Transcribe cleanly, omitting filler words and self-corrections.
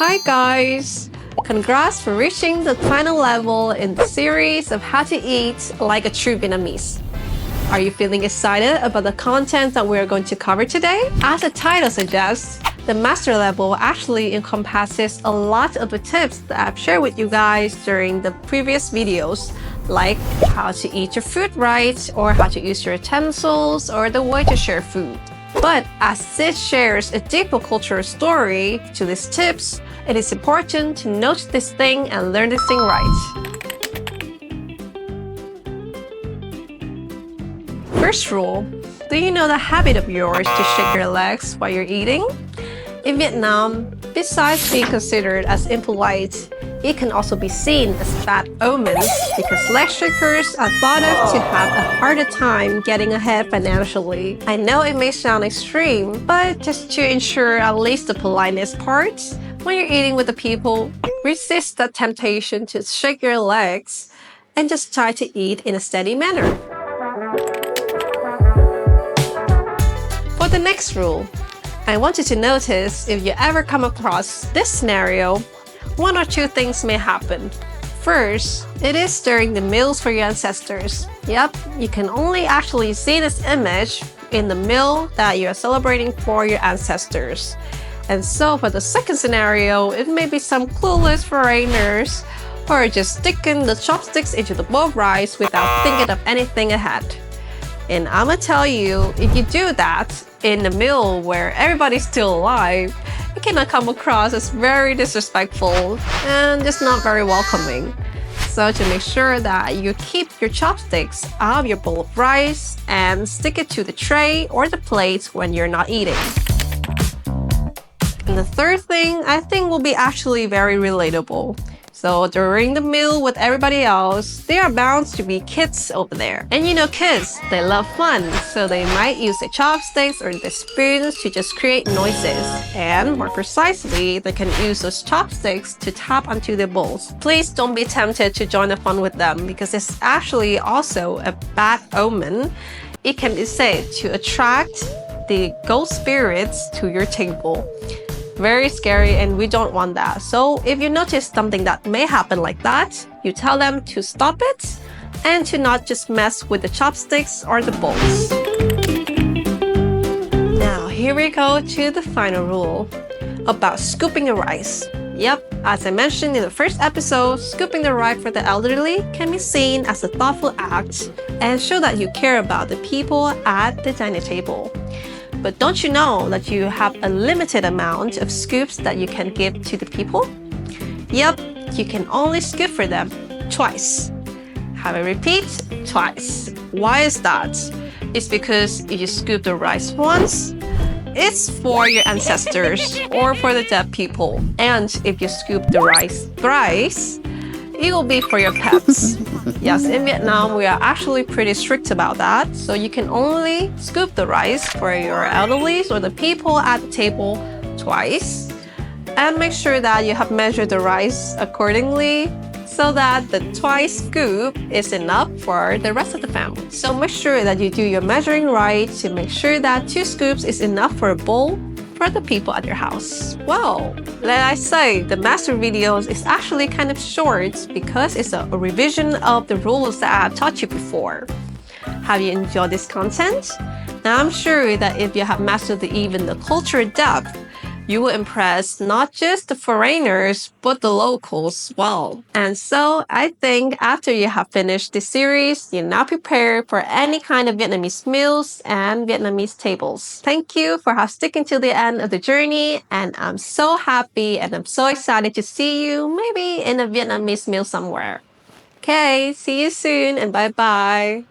Hi guys! Congrats for reaching the final level in the series of how to eat like a true Vietnamese. Are you feeling excited about the content that we're going to cover today? As the title suggests, the master level actually encompasses a lot of the tips that I've shared with you guys during the previous videos, like how to eat your food right, or how to use your utensils, or the way to share food. But as Sid shares a deeper cultural story to these tips, it is important to note this thing and learn this thing right. First rule, do you know the habit of yours to shake your legs while you're eating? In Vietnam, besides being considered as impolite, it can also be seen as bad omens because leg shakers are thought of to have a harder time getting ahead financially. I know it may sound extreme, but just to ensure at least the politeness part, when you're eating with the people, resist that temptation to shake your legs and just try to eat in a steady manner. For the next rule, I want you to notice if you ever come across this scenario, one or two things may happen. First, it is during the meals for your ancestors. Yep, you can only actually see this image in the meal that you are celebrating for your ancestors. And so for the second scenario, it may be some clueless foreigners who are just sticking the chopsticks into the bowl of rice without thinking of anything ahead. And I'ma tell you, if you do that in a meal where everybody's still alive, it can come across as very disrespectful and just not very welcoming. So to make sure that you keep your chopsticks out of your bowl of rice and stick it to the tray or the plate when you're not eating. And the third thing I think will be actually very relatable. So during the meal with everybody else, there are bound to be kids over there. And you know kids, they love fun, so they might use their chopsticks or their spoons to just create noises. And more precisely, they can use those chopsticks to tap onto their bowls. Please don't be tempted to join the fun with them because it's actually also a bad omen. It can be said to attract the ghost spirits to your table. Very scary, and we don't want that. So if you notice something that may happen like that, you tell them to stop it and to not just mess with the chopsticks or the bowls. Now here we go to the final rule about scooping the rice. Yep, as I mentioned in the first episode, scooping the rice for the elderly can be seen as a thoughtful act and show that you care about the people at the dining table. But don't you know that you have a limited amount of scoops that you can give to the people? Yep, you can only scoop for them twice. Have I repeat? Twice. Why is that? It's because if you scoop the rice once, it's for your ancestors or for the dead people. And if you scoop the rice thrice, it will be for your pets. Yes, in Vietnam, we are actually pretty strict about that. So you can only scoop the rice for your elderlies or the people at the table twice. And make sure that you have measured the rice accordingly so that the twice scoop is enough for the rest of the family. So make sure that you do your measuring right to make sure that 2 scoops is enough for a bowl for the people at your house. Well, like I say, the master videos is actually kind of short because it's a revision of the rules that I've taught you before. Have you enjoyed this content? Now I'm sure that if you have mastered even the cultural depth, you will impress not just the foreigners, but the locals as well. And so I think after you have finished this series, you're now prepared for any kind of Vietnamese meals and Vietnamese tables. Thank you for sticking to the end of the journey. And I'm so happy and I'm so excited to see you maybe in a Vietnamese meal somewhere. Okay, see you soon and bye-bye.